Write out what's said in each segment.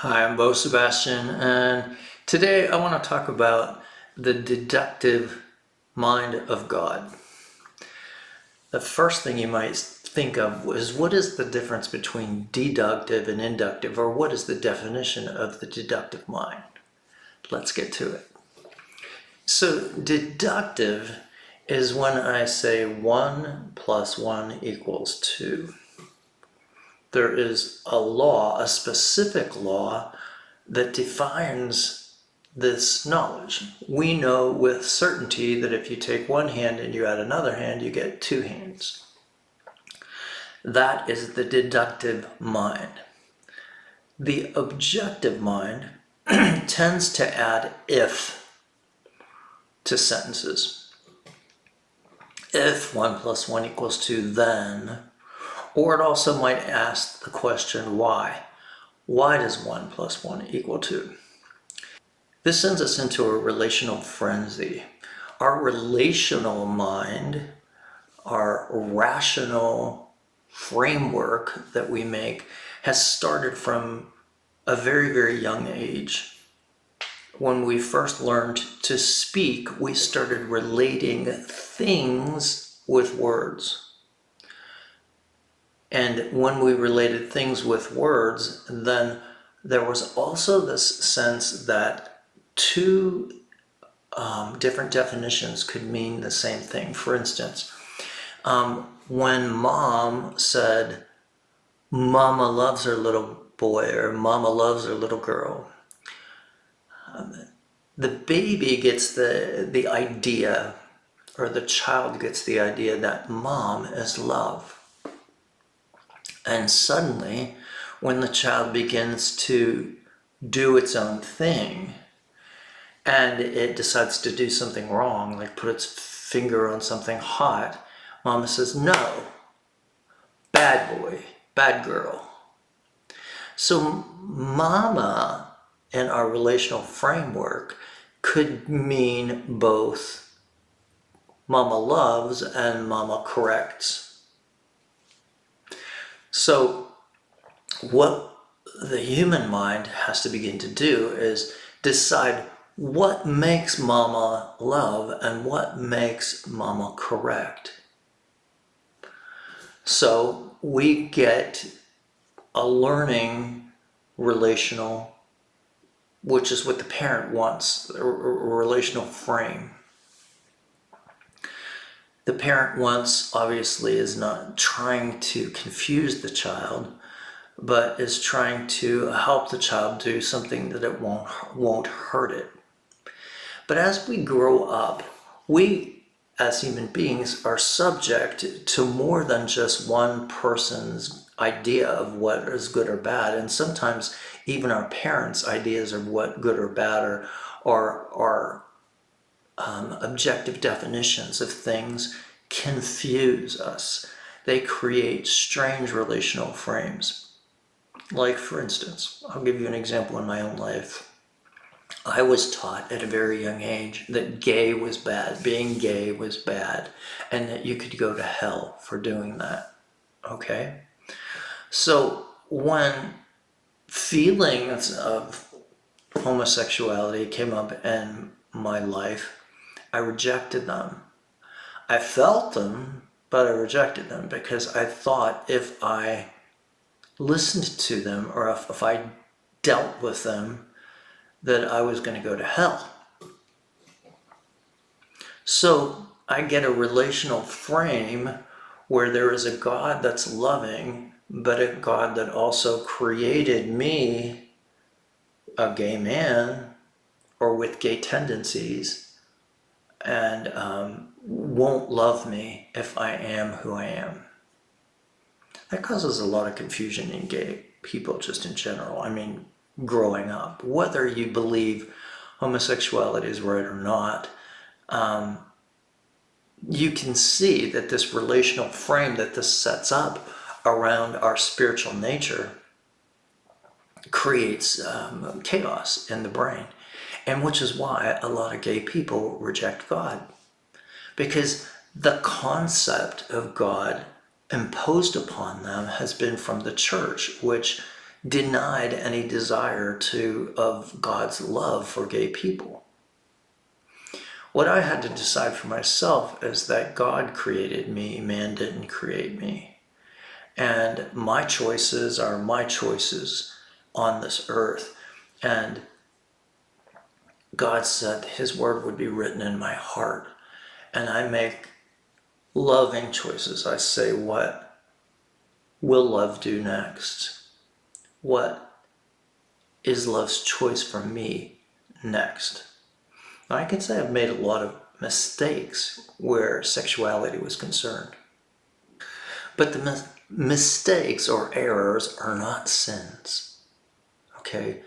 Hi, I'm Sebastian, and today I want to talk about the deductive mind of God. The first thing you might think of is, what is the difference between deductive and inductive, or what is the definition of the deductive mind? Let's get to it. So deductive is when I say 1 plus 1 equals 2. There is a law, a specific law, that defines this knowledge. We know with certainty that if you take one hand and you add another hand, you get two hands. That is the deductive mind. The objective mind tends to add if to sentences. If 1 plus 1 equals 2, then. Or it also might ask the question, why? Why does 1 plus 1 equal 2? This sends us into a relational frenzy. Our relational mind, our rational framework that we make, has started from a very, very young age. When we first learned to speak, we started relating things with words. And when we related things with words, then there was also this sense that two different definitions could mean the same thing. For instance, when mom said, Mama loves her little boy, or Mama loves her little girl, the baby gets the idea, or the child gets the idea that mom is love. And suddenly, when the child begins to do its own thing, and it decides to do something wrong, like put its finger on something hot, mama says, no, bad boy, bad girl. So mama in our relational framework could mean both mama loves and mama corrects. So what the human mind has to begin to do is decide what makes mama love and what makes mama correct. So we get a learning relational, which is what the parent wants, a relational frame. The parent wants, obviously, is not trying to confuse the child, but is trying to help the child do something that it won't hurt it. But as we grow up, we as human beings are subject to more than just one person's idea of what is good or bad, and sometimes even our parents' ideas of what good or bad are objective definitions of things confuse us. They create strange relational frames. Like, for instance, I'll give you an example in my own life. I was taught at a very young age that gay was bad, being gay was bad, and that you could go to hell for doing that. Okay? So when feelings of homosexuality came up in my life, I rejected them. I felt them, but I rejected them because I thought if I listened to them, or if I dealt with them, that I was going to go to hell. So I get a relational frame where there is a God that's loving, but a God that also created me, a gay man, or with gay tendencies, and won't love me if I am who I am. That causes a lot of confusion in gay people just in general. I mean, growing up, whether you believe homosexuality is right or not, you can see that this relational frame that this sets up around our spiritual nature creates chaos in the brain, and which is why a lot of gay people reject God, because the concept of God imposed upon them has been from the church, which denied any desire of God's love for gay people. What I had to decide for myself is that God created me, man didn't create me. And my choices are my choices on this earth. And God said his word would be written in my heart. And I make loving choices. I say, what will love do next? What is love's choice for me next? I can say I've made a lot of mistakes where sexuality was concerned. But the mistakes or errors are not sins. Okay?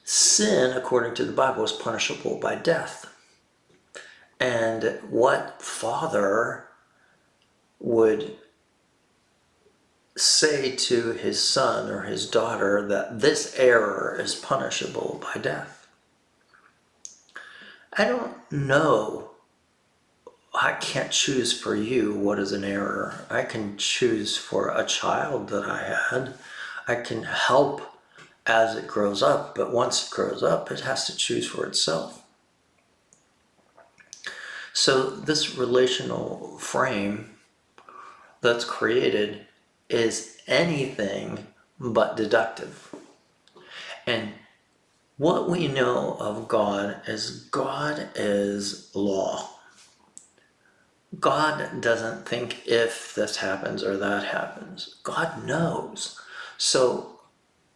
Sin, according to the Bible, is punishable by death. And what father would say to his son or his daughter that this error is punishable by death? I don't know. I can't choose for you what is an error. I can choose for a child that I had. I can help as it grows up, but once it grows up, it has to choose for itself. So this relational frame that's created is anything but deductive. And what we know of God is law. God doesn't think if this happens or that happens. God knows. So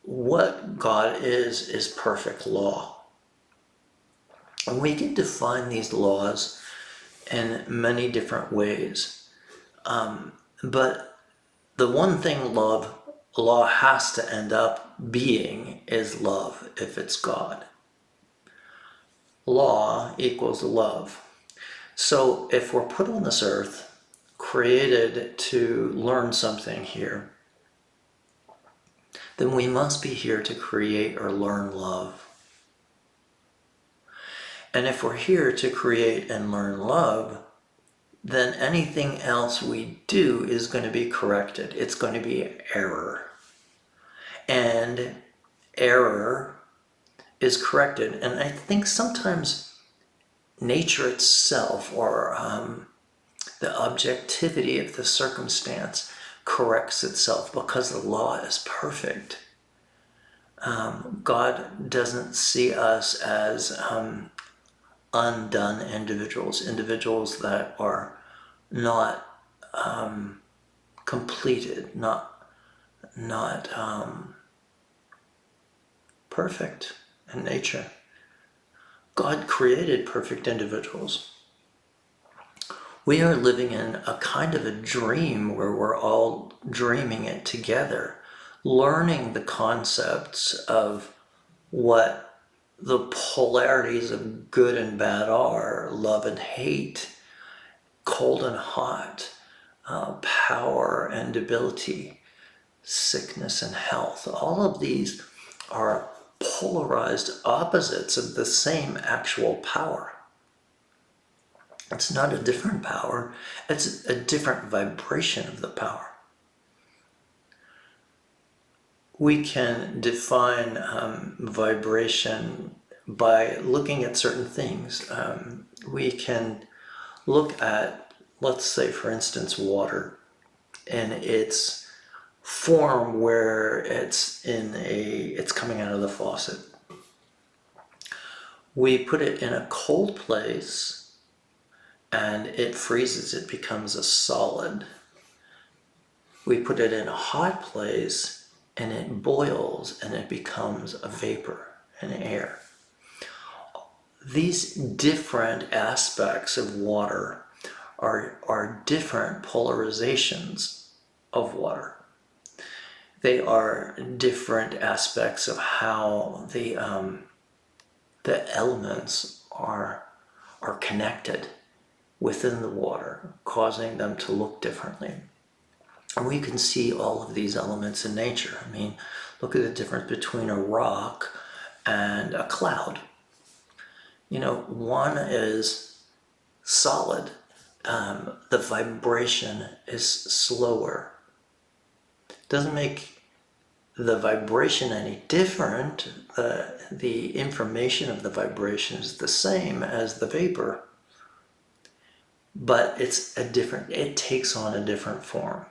what God is perfect law. And we can define these laws in many different ways. But the one thing law has to end up being is love if it's God. Law equals love. So if we're put on this earth, created to learn something here, then we must be here to create or learn love. And if we're here to create and learn love, then anything else we do is going to be corrected. It's going to be error. And error is corrected. And I think sometimes nature itself or the objectivity of the circumstance corrects itself because the law is perfect. God doesn't see us as undone individuals that are not completed, not perfect in nature. God created perfect individuals. We are living in a kind of a dream where we're all dreaming it together, learning the concepts of what the polarities of good and bad are, love and hate, cold and hot, power and debility, sickness and health. All of these are polarized opposites of the same actual power. It's not a different power, it's a different vibration of the power. We can define vibration by looking at certain things. We can look at, let's say for instance, water and its form where it's coming out of the faucet. We put it in a cold place and it freezes, it becomes a solid. We put it in a hot place and it boils and it becomes a vapor, an air. These different aspects of water are different polarizations of water. They are different aspects of how the elements are connected within the water, causing them to look differently. And we can see all of these elements in nature. I mean, look at the difference between a rock and a cloud. You know, one is solid. The vibration is slower. Doesn't make the vibration any different. The information of the vibration is the same as the vapor, but it takes on a different form.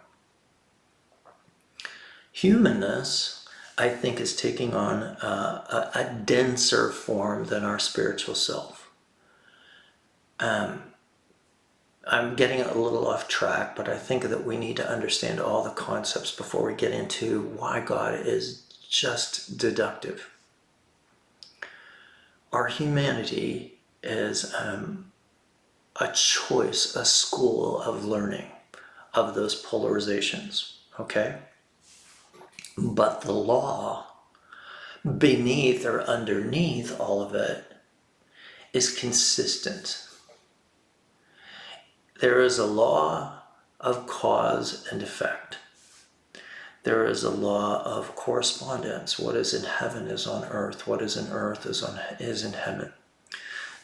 Humanness, I think, is taking on a denser form than our spiritual self. I'm getting a little off track, but I think that we need to understand all the concepts before we get into why God is just deductive. Our humanity is a choice, a school of learning of those polarizations, okay? But the law beneath or underneath all of it is consistent. There is a law of cause and effect. There is a law of correspondence. What is in heaven is on earth. What is in earth is in heaven.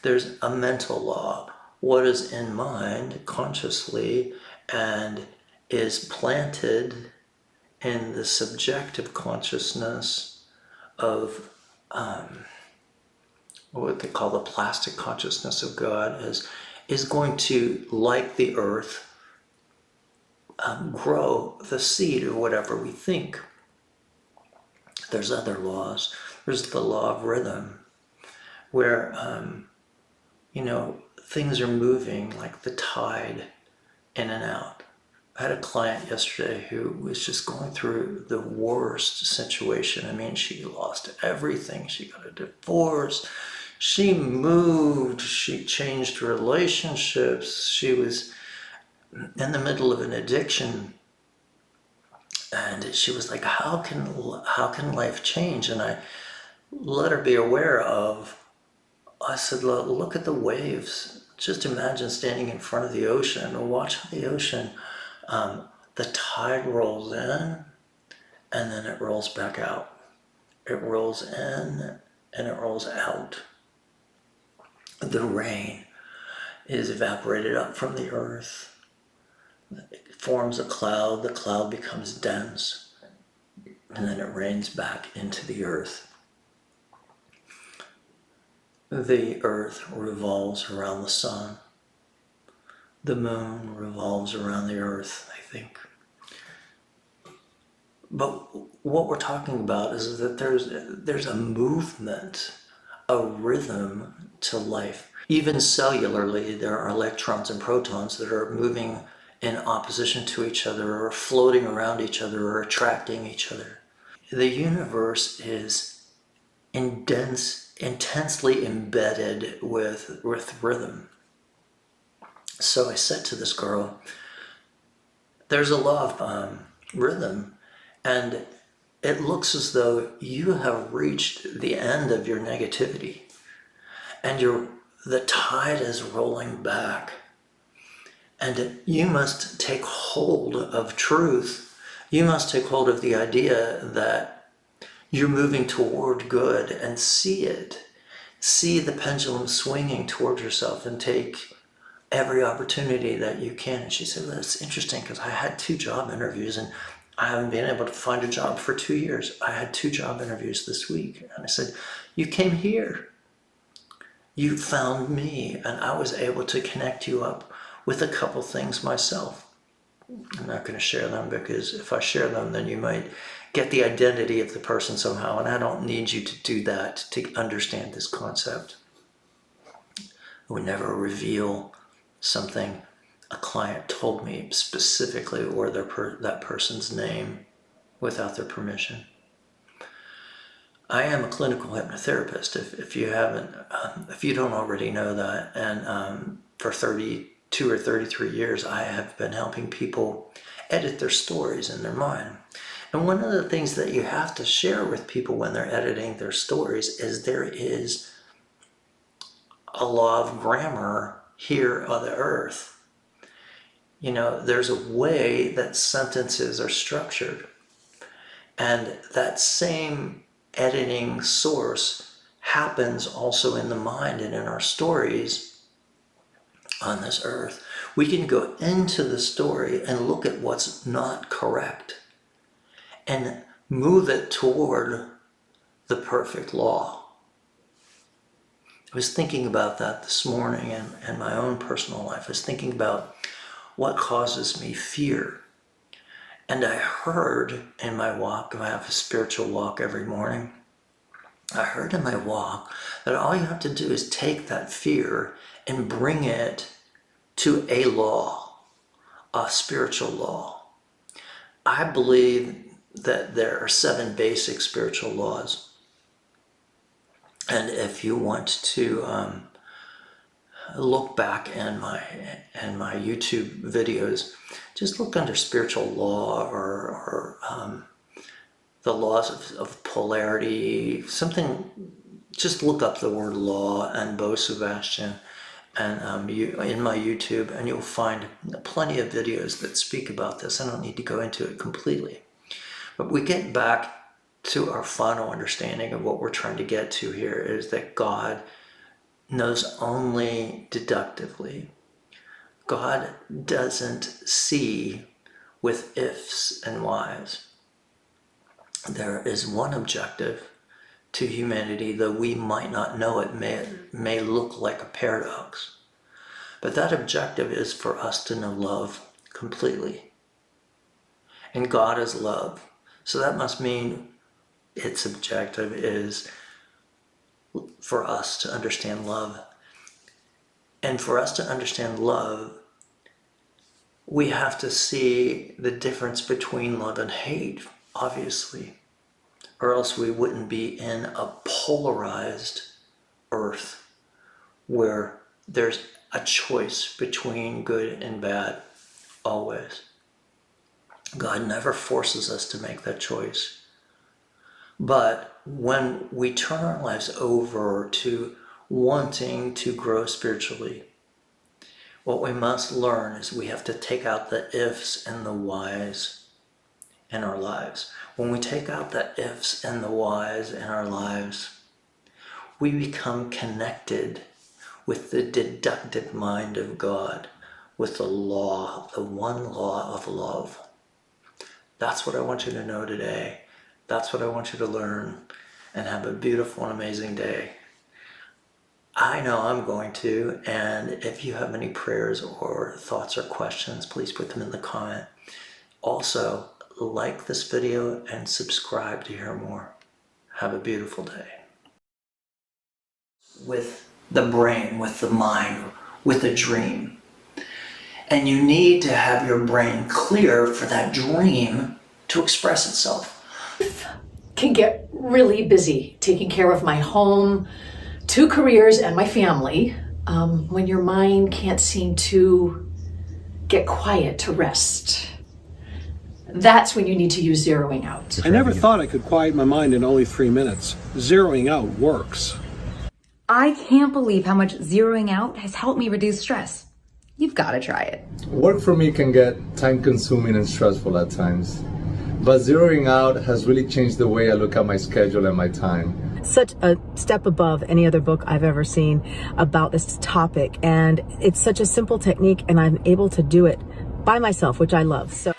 There's a mental law. What is in mind consciously and is planted in the subjective consciousness of what they call the plastic consciousness of God is going to, like the earth, grow the seed of whatever we think. There's other laws. There's the law of rhythm, where things are moving like the tide in and out. I had a client yesterday who was just going through the worst situation. I mean, she lost everything. She got a divorce. She moved. She changed relationships. She was in the middle of an addiction. And she was like, how can life change? And I let her be aware of, I said, look at the waves. Just imagine standing in front of the ocean and watch how the ocean, the tide rolls in and then it rolls back out. It rolls in and it rolls out. The rain is evaporated up from the earth. It forms a cloud. The cloud becomes dense and then it rains back into the earth. The earth revolves around the sun. The moon revolves around the earth, I think. But what we're talking about is that there's a movement, a rhythm to life. Even cellularly, there are electrons and protons that are moving in opposition to each other or floating around each other or attracting each other. The universe is intensely embedded with rhythm. So I said to this girl, there's a law of rhythm, and it looks as though you have reached the end of your negativity and the tide is rolling back, and you must take hold of truth. You must take hold of the idea that you're moving toward good and see it. See the pendulum swinging toward yourself and take every opportunity that you can. And she said, well, that's interesting because I had 2 job interviews and I haven't been able to find a job for 2 years. I had 2 job interviews this week. And I said, you came here. You found me and I was able to connect you up with a couple things myself. I'm not going to share them because if I share them, then you might get the identity of the person somehow. And I don't need you to do that to understand this concept. I would never reveal something a client told me specifically or that person's name without their permission. I am a clinical hypnotherapist. If you don't already know that, and for 32 or 33 years, I have been helping people edit their stories in their mind. And one of the things that you have to share with people when they're editing their stories is there is a law of grammar here on the earth. There's a way that sentences are structured. And that same editing source happens also in the mind and in our stories on this earth. We can go into the story and look at what's not correct and move it toward the perfect law. I was thinking about that this morning in my own personal life. I was thinking about what causes me fear. And I heard in my walk, I have a spiritual walk every morning, I heard in my walk that all you have to do is take that fear and bring it to a law, a spiritual law. I believe that there are 7 basic spiritual laws. And if you want to look back in my YouTube videos, just look under spiritual law or the laws of polarity, something, just look up the word law and Sebastian and in my YouTube, and you'll find plenty of videos that speak about this. I don't need to go into it completely. But we get back to our final understanding of what we're trying to get to here is that God knows only deductively. God doesn't see with ifs and whys. There is one objective to humanity, though we might not know it, may look like a paradox. But that objective is for us to know love completely. And God is love. So that must mean its objective is for us to understand love. And for us to understand love, we have to see the difference between love and hate, obviously, or else we wouldn't be in a polarized earth where there's a choice between good and bad, always. God never forces us to make that choice. But when we turn our lives over to wanting to grow spiritually, what we must learn is we have to take out the ifs and the whys in our lives. When we take out the ifs and the whys in our lives, we become connected with the deductive mind of God, with the law, the one law of love. That's what I want you to know today. That's what I want you to learn, and have a beautiful and amazing day. I know I'm going to, and if you have any prayers or thoughts or questions, please put them in the comment. Also, like this video and subscribe to hear more. Have a beautiful day. With the brain, with the mind, with a dream. And you need to have your brain clear for that dream to express itself. Can get really busy taking care of my home, 2 careers, and my family when your mind can't seem to get quiet to rest. That's when you need to use zeroing out. I never thought I could quiet my mind in only 3 minutes. Zeroing out works. I can't believe how much zeroing out has helped me reduce stress. You've got to try it. Work for me can get time-consuming and stressful at times, but zeroing out has really changed the way I look at my schedule and my time. Such a step above any other book I've ever seen about this topic, and it's such a simple technique, and I'm able to do it by myself, which I love. So